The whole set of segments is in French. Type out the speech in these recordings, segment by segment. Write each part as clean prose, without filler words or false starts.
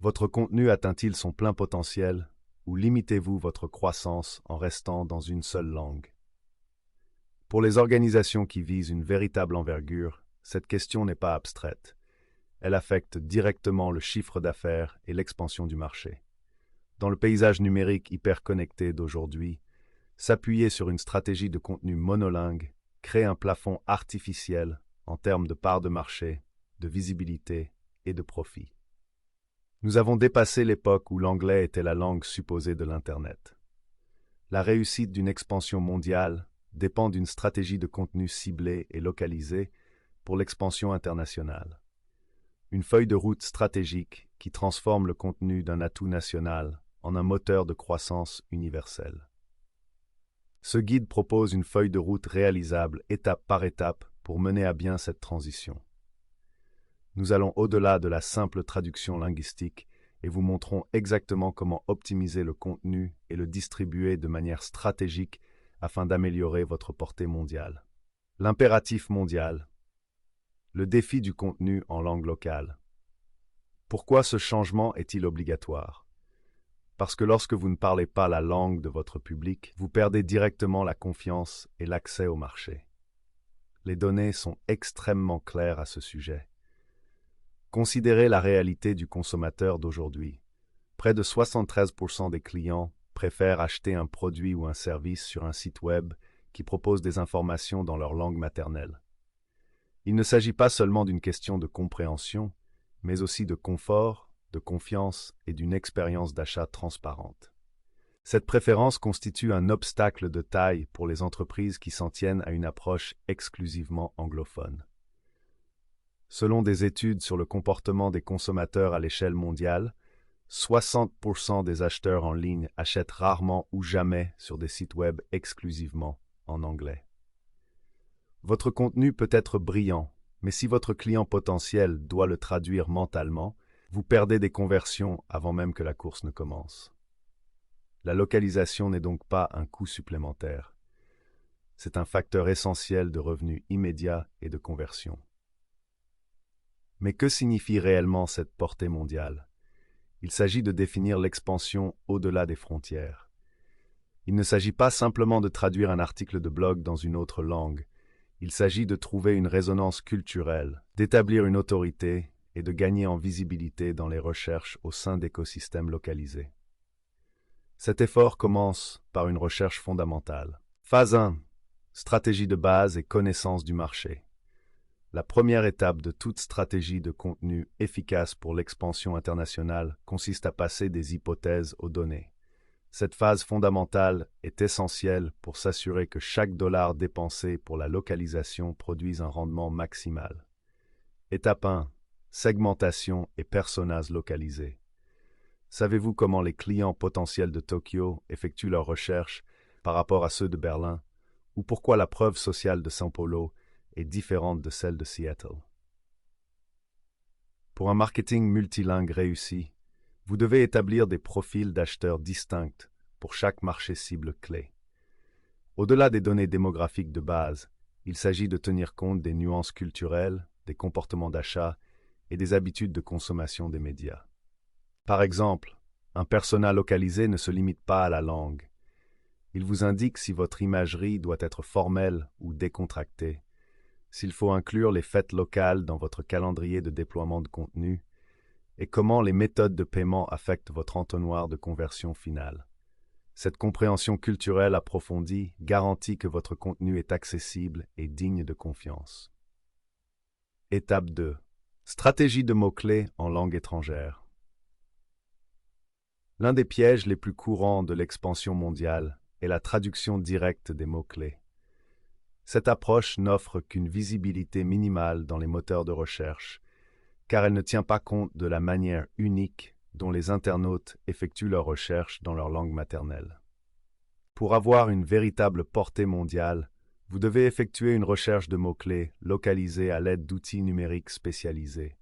Votre contenu atteint-il son plein potentiel ou limitez-vous votre croissance en restant dans une seule langue? Pour les organisations qui visent une véritable envergure, cette question n'est pas abstraite. Elle affecte directement le chiffre d'affaires et l'expansion du marché. Dans le paysage numérique hyper connecté d'aujourd'hui, s'appuyer sur une stratégie de contenu monolingue crée un plafond artificiel en termes de part de marché, de visibilité et de profit. Nous avons dépassé l'époque où l'anglais était la langue supposée de l'Internet. La réussite d'une expansion mondiale dépend d'une stratégie de contenu ciblée et localisée pour l'expansion internationale. Une feuille de route stratégique qui transforme le contenu d'un atout national en un moteur de croissance universel. Ce guide propose une feuille de route réalisable étape par étape pour mener à bien cette transition. Nous allons au-delà de la simple traduction linguistique et vous montrons exactement comment optimiser le contenu et le distribuer de manière stratégique afin d'améliorer votre portée mondiale. L'impératif mondial. Le défi du contenu en langue locale. Pourquoi ce changement est-il obligatoire? Parce que lorsque vous ne parlez pas la langue de votre public, vous perdez directement la confiance et l'accès au marché. Les données sont extrêmement claires à ce sujet. Considérez la réalité du consommateur d'aujourd'hui. Près de 73% des clients préfèrent acheter un produit ou un service sur un site web qui propose des informations dans leur langue maternelle. Il ne s'agit pas seulement d'une question de compréhension, mais aussi de confort, de confiance et d'une expérience d'achat transparente. Cette préférence constitue un obstacle de taille pour les entreprises qui s'en tiennent à une approche exclusivement anglophone. Selon des études sur le comportement des consommateurs à l'échelle mondiale, 60% des acheteurs en ligne achètent rarement ou jamais sur des sites web exclusivement en anglais. Votre contenu peut être brillant, mais si votre client potentiel doit le traduire mentalement, vous perdez des conversions avant même que la course ne commence. La localisation n'est donc pas un coût supplémentaire. C'est un facteur essentiel de revenus immédiats et de conversion. Mais que signifie réellement cette portée mondiale? Il s'agit de définir l'expansion au-delà des frontières. Il ne s'agit pas simplement de traduire un article de blog dans une autre langue. Il s'agit de trouver une résonance culturelle, d'établir une autorité et de gagner en visibilité dans les recherches au sein d'écosystèmes localisés. Cet effort commence par une recherche fondamentale. Phase 1. Stratégie de base et connaissance du marché. La première étape de toute stratégie de contenu efficace pour l'expansion internationale consiste à passer des hypothèses aux données. Cette phase fondamentale est essentielle pour s'assurer que chaque dollar dépensé pour la localisation produise un rendement maximal. Étape 1. Segmentation et personas localisés. Savez-vous comment les clients potentiels de Tokyo effectuent leurs recherches par rapport à ceux de Berlin, ou pourquoi la preuve sociale de São Paulo est différente de celle de Seattle? Pour un marketing multilingue réussi, vous devez établir des profils d'acheteurs distincts pour chaque marché cible clé. Au-delà des données démographiques de base, il s'agit de tenir compte des nuances culturelles, des comportements d'achat et des habitudes de consommation des médias. Par exemple, un persona localisé ne se limite pas à la langue. Il vous indique si votre imagerie doit être formelle ou décontractée, s'il faut inclure les fêtes locales dans votre calendrier de déploiement de contenu, et comment les méthodes de paiement affectent votre entonnoir de conversion finale. Cette compréhension culturelle approfondie garantit que votre contenu est accessible et digne de confiance. Étape 2. Stratégie de mots-clés en langue étrangère. L'un des pièges les plus courants de l'expansion mondiale est la traduction directe des mots-clés. Cette approche n'offre qu'une visibilité minimale dans les moteurs de recherche, car elle ne tient pas compte de la manière unique dont les internautes effectuent leurs recherches dans leur langue maternelle. Pour avoir une véritable portée mondiale, vous devez effectuer une recherche de mots-clés localisée à l'aide d'outils numériques spécialisés.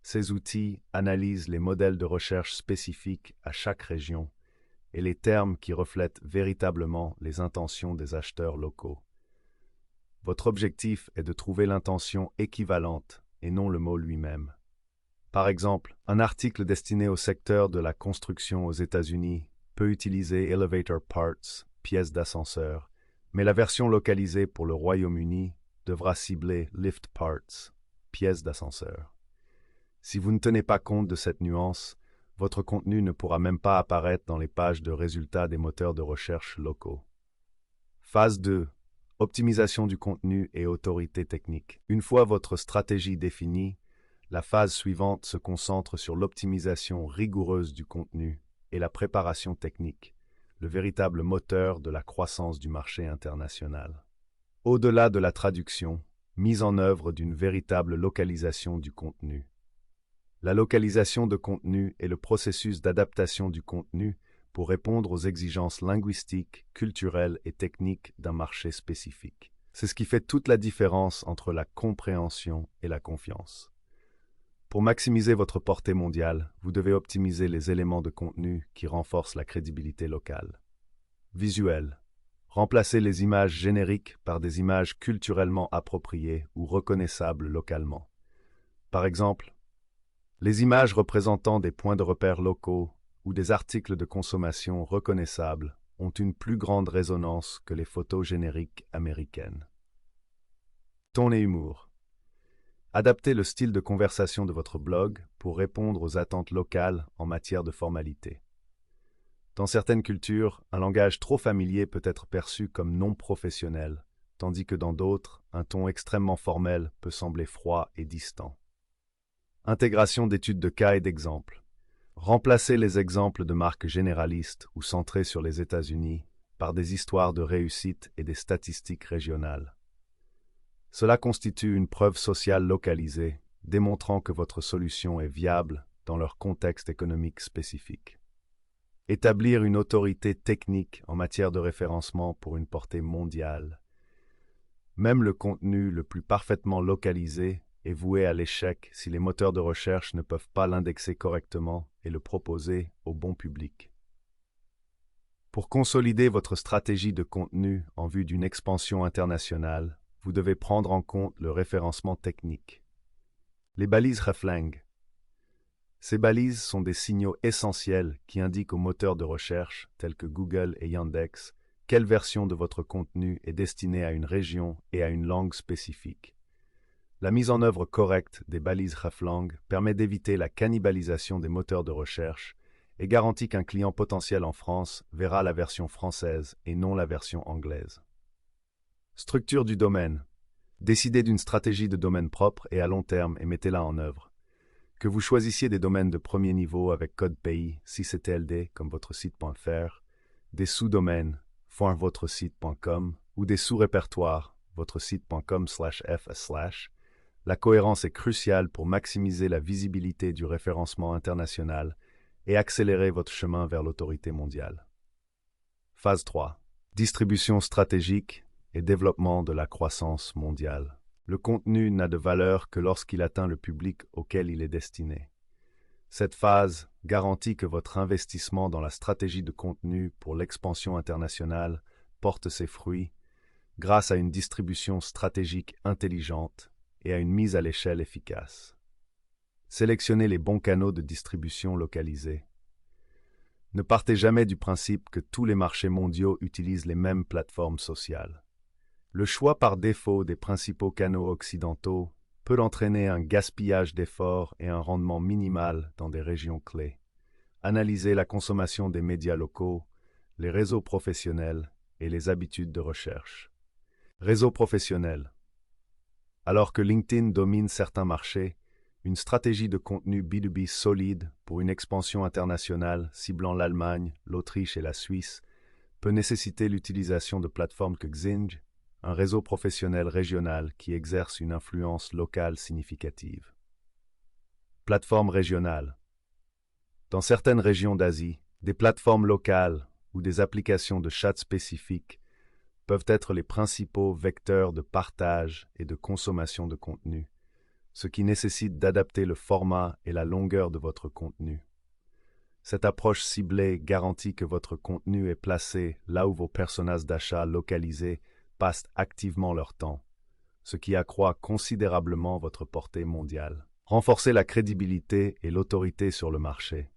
Ces outils analysent les modèles de recherche spécifiques à chaque région et les termes qui reflètent véritablement les intentions des acheteurs locaux. Votre objectif est de trouver l'intention équivalente et non le mot lui-même. Par exemple, un article destiné au secteur de la construction aux États-Unis peut utiliser Elevator Parts, pièces d'ascenseur, mais la version localisée pour le Royaume-Uni devra cibler Lift Parts, pièces d'ascenseur. Si vous ne tenez pas compte de cette nuance, votre contenu ne pourra même pas apparaître dans les pages de résultats des moteurs de recherche locaux. Phase 2. Optimisation du contenu et autorité technique. Une fois votre stratégie définie, la phase suivante se concentre sur l'optimisation rigoureuse du contenu et la préparation technique, le véritable moteur de la croissance du marché international. Au-delà de la traduction, mise en œuvre d'une véritable localisation du contenu. La localisation de contenu est le processus d'adaptation du contenu pour répondre aux exigences linguistiques, culturelles et techniques d'un marché spécifique. C'est ce qui fait toute la différence entre la compréhension et la confiance. Pour maximiser votre portée mondiale, vous devez optimiser les éléments de contenu qui renforcent la crédibilité locale. Visuel. Remplacez les images génériques par des images culturellement appropriées ou reconnaissables localement. Par exemple, les images représentant des points de repère locaux ou des articles de consommation reconnaissables ont une plus grande résonance que les photos génériques américaines. Ton et humour. Adaptez le style de conversation de votre blog pour répondre aux attentes locales en matière de formalité. Dans certaines cultures, un langage trop familier peut être perçu comme non professionnel, tandis que dans d'autres, un ton extrêmement formel peut sembler froid et distant. Intégration d'études de cas et d'exemples. Remplacez les exemples de marques généralistes ou centrés sur les États-Unis par des histoires de réussite et des statistiques régionales. Cela constitue une preuve sociale localisée, démontrant que votre solution est viable dans leur contexte économique spécifique. Établir une autorité technique en matière de référencement pour une portée mondiale. Même le contenu le plus parfaitement localisé est voué à l'échec si les moteurs de recherche ne peuvent pas l'indexer correctement et le proposer au bon public. Pour consolider votre stratégie de contenu en vue d'une expansion internationale, vous devez prendre en compte le référencement technique. Les balises Reflang. Ces balises sont des signaux essentiels qui indiquent aux moteurs de recherche, tels que Google et Yandex, quelle version de votre contenu est destinée à une région et à une langue spécifique. La mise en œuvre correcte des balises Reflang permet d'éviter la cannibalisation des moteurs de recherche et garantit qu'un client potentiel en France verra la version française et non la version anglaise. Structure du domaine. Décidez d'une stratégie de domaine propre et à long terme et mettez-la en œuvre. Que vous choisissiez des domaines de premier niveau avec code pays, CCTLD comme votre site.fr, des sous-domaines, .votresite.com ou des sous-répertoires, votresite.com/f/, la cohérence est cruciale pour maximiser la visibilité du référencement international et accélérer votre chemin vers l'autorité mondiale. Phase 3. Distribution stratégique et développement de la croissance mondiale. Le contenu n'a de valeur que lorsqu'il atteint le public auquel il est destiné. Cette phase garantit que votre investissement dans la stratégie de contenu pour l'expansion internationale porte ses fruits grâce à une distribution stratégique intelligente et à une mise à l'échelle efficace. Sélectionnez les bons canaux de distribution localisés. Ne partez jamais du principe que tous les marchés mondiaux utilisent les mêmes plateformes sociales. Le choix par défaut des principaux canaux occidentaux peut entraîner un gaspillage d'efforts et un rendement minimal dans des régions clés. Analysez la consommation des médias locaux, les réseaux professionnels et les habitudes de recherche. Réseau professionnel. Alors que LinkedIn domine certains marchés, une stratégie de contenu B2B solide pour une expansion internationale ciblant l'Allemagne, l'Autriche et la Suisse peut nécessiter l'utilisation de plateformes que Xing, un réseau professionnel régional qui exerce une influence locale significative. Plateformes régionales. Dans certaines régions d'Asie, des plateformes locales ou des applications de chat spécifiques peuvent être les principaux vecteurs de partage et de consommation de contenu, ce qui nécessite d'adapter le format et la longueur de votre contenu. Cette approche ciblée garantit que votre contenu est placé là où vos personas d'achat localisés passent activement leur temps, ce qui accroît considérablement votre portée mondiale. Renforcer la crédibilité et l'autorité sur le marché.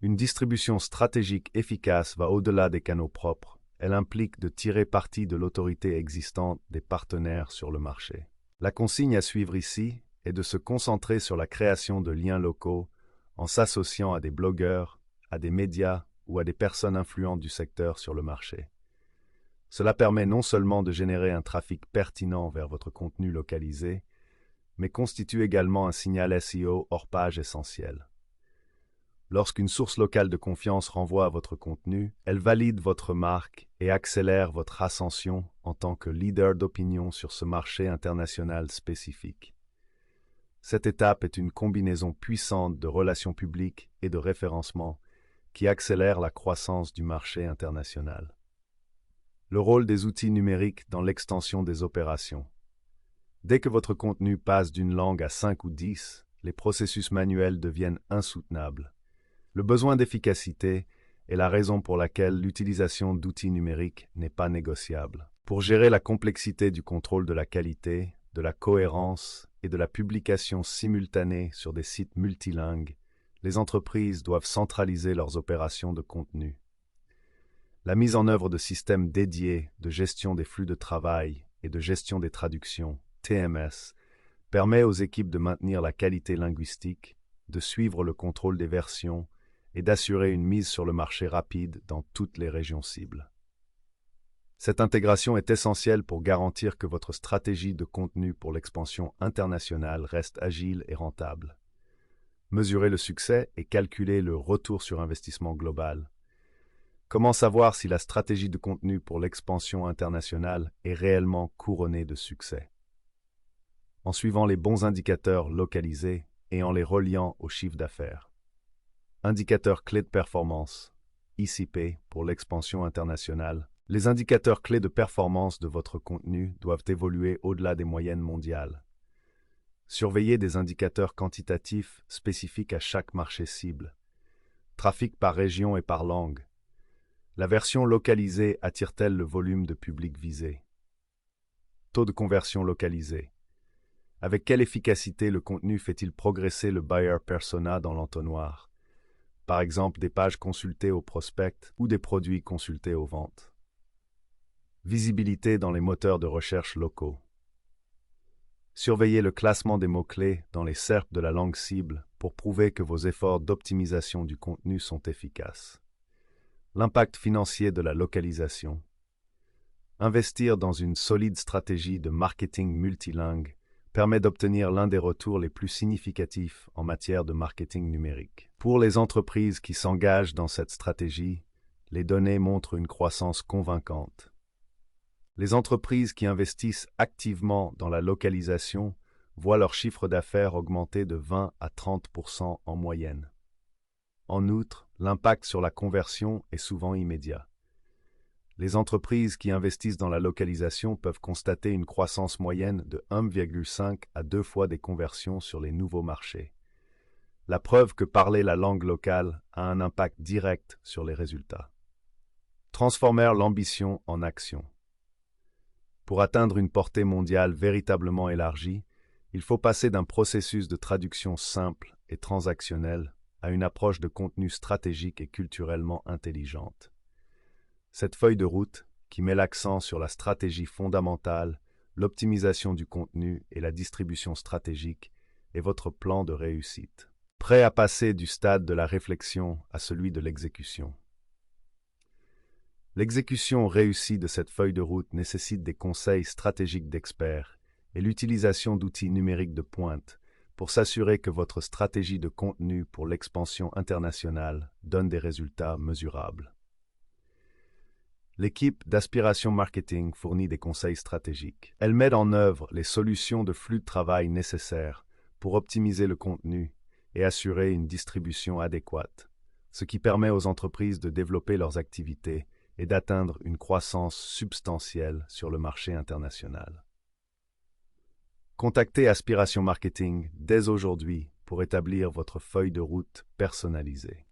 Une distribution stratégique efficace va au-delà des canaux propres. Elle implique de tirer parti de l'autorité existante des partenaires sur le marché. La consigne à suivre ici est de se concentrer sur la création de liens locaux en s'associant à des blogueurs, à des médias ou à des personnes influentes du secteur sur le marché. Cela permet non seulement de générer un trafic pertinent vers votre contenu localisé, mais constitue également un signal SEO hors page essentiel. Lorsqu'une source locale de confiance renvoie à votre contenu, elle valide votre marque et accélère votre ascension en tant que leader d'opinion sur ce marché international spécifique. Cette étape est une combinaison puissante de relations publiques et de référencement qui accélère la croissance du marché international. Le rôle des outils numériques dans l'extension des opérations. Dès que votre contenu passe d'une langue à 5 ou 10, les processus manuels deviennent insoutenables. Le besoin d'efficacité est la raison pour laquelle l'utilisation d'outils numériques n'est pas négociable. Pour gérer la complexité du contrôle de la qualité, de la cohérence et de la publication simultanée sur des sites multilingues, les entreprises doivent centraliser leurs opérations de contenu. La mise en œuvre de systèmes dédiés de gestion des flux de travail et de gestion des traductions, TMS, permet aux équipes de maintenir la qualité linguistique, de suivre le contrôle des versions et d'assurer une mise sur le marché rapide dans toutes les régions cibles. Cette intégration est essentielle pour garantir que votre stratégie de contenu pour l'expansion internationale reste agile et rentable. Mesurer le succès et calculer le retour sur investissement global. Comment savoir si la stratégie de contenu pour l'expansion internationale est réellement couronnée de succès? En suivant les bons indicateurs localisés et en les reliant au chiffre d'affaires. Indicateurs clés de performance, ICP pour l'expansion internationale. Les indicateurs clés de performance de votre contenu doivent évoluer au-delà des moyennes mondiales. Surveillez des indicateurs quantitatifs spécifiques à chaque marché cible. Trafic par région et par langue. La version localisée attire-t-elle le volume de public visé? Taux de conversion localisé. Avec quelle efficacité le contenu fait-il progresser le buyer persona dans l'entonnoir? Par exemple, des pages consultées aux prospects ou des produits consultés aux ventes. Visibilité dans les moteurs de recherche locaux. Surveillez le classement des mots-clés dans les SERP de la langue cible pour prouver que vos efforts d'optimisation du contenu sont efficaces. L'impact financier de la localisation. Investir dans une solide stratégie de marketing multilingue permet d'obtenir l'un des retours les plus significatifs en matière de marketing numérique. Pour les entreprises qui s'engagent dans cette stratégie, les données montrent une croissance convaincante. Les entreprises qui investissent activement dans la localisation voient leur chiffre d'affaires augmenter de 20 à 30% en moyenne. En outre, l'impact sur la conversion est souvent immédiat. Les entreprises qui investissent dans la localisation peuvent constater une croissance moyenne de 1,5 à 2 fois des conversions sur les nouveaux marchés. La preuve que parler la langue locale a un impact direct sur les résultats. Transformer l'ambition en action. Pour atteindre une portée mondiale véritablement élargie, il faut passer d'un processus de traduction simple et transactionnel à une approche de contenu stratégique et culturellement intelligente. Cette feuille de route, qui met l'accent sur la stratégie fondamentale, l'optimisation du contenu et la distribution stratégique, est votre plan de réussite. Prêt à passer du stade de la réflexion à celui de l'exécution. L'exécution réussie de cette feuille de route nécessite des conseils stratégiques d'experts et l'utilisation d'outils numériques de pointe pour s'assurer que votre stratégie de contenu pour l'expansion internationale donne des résultats mesurables. L'équipe d'Aspiration Marketing fournit des conseils stratégiques. Elle met en œuvre les solutions de flux de travail nécessaires pour optimiser le contenu et assurer une distribution adéquate, ce qui permet aux entreprises de développer leurs activités et d'atteindre une croissance substantielle sur le marché international. Contactez Aspiration Marketing dès aujourd'hui pour établir votre feuille de route personnalisée.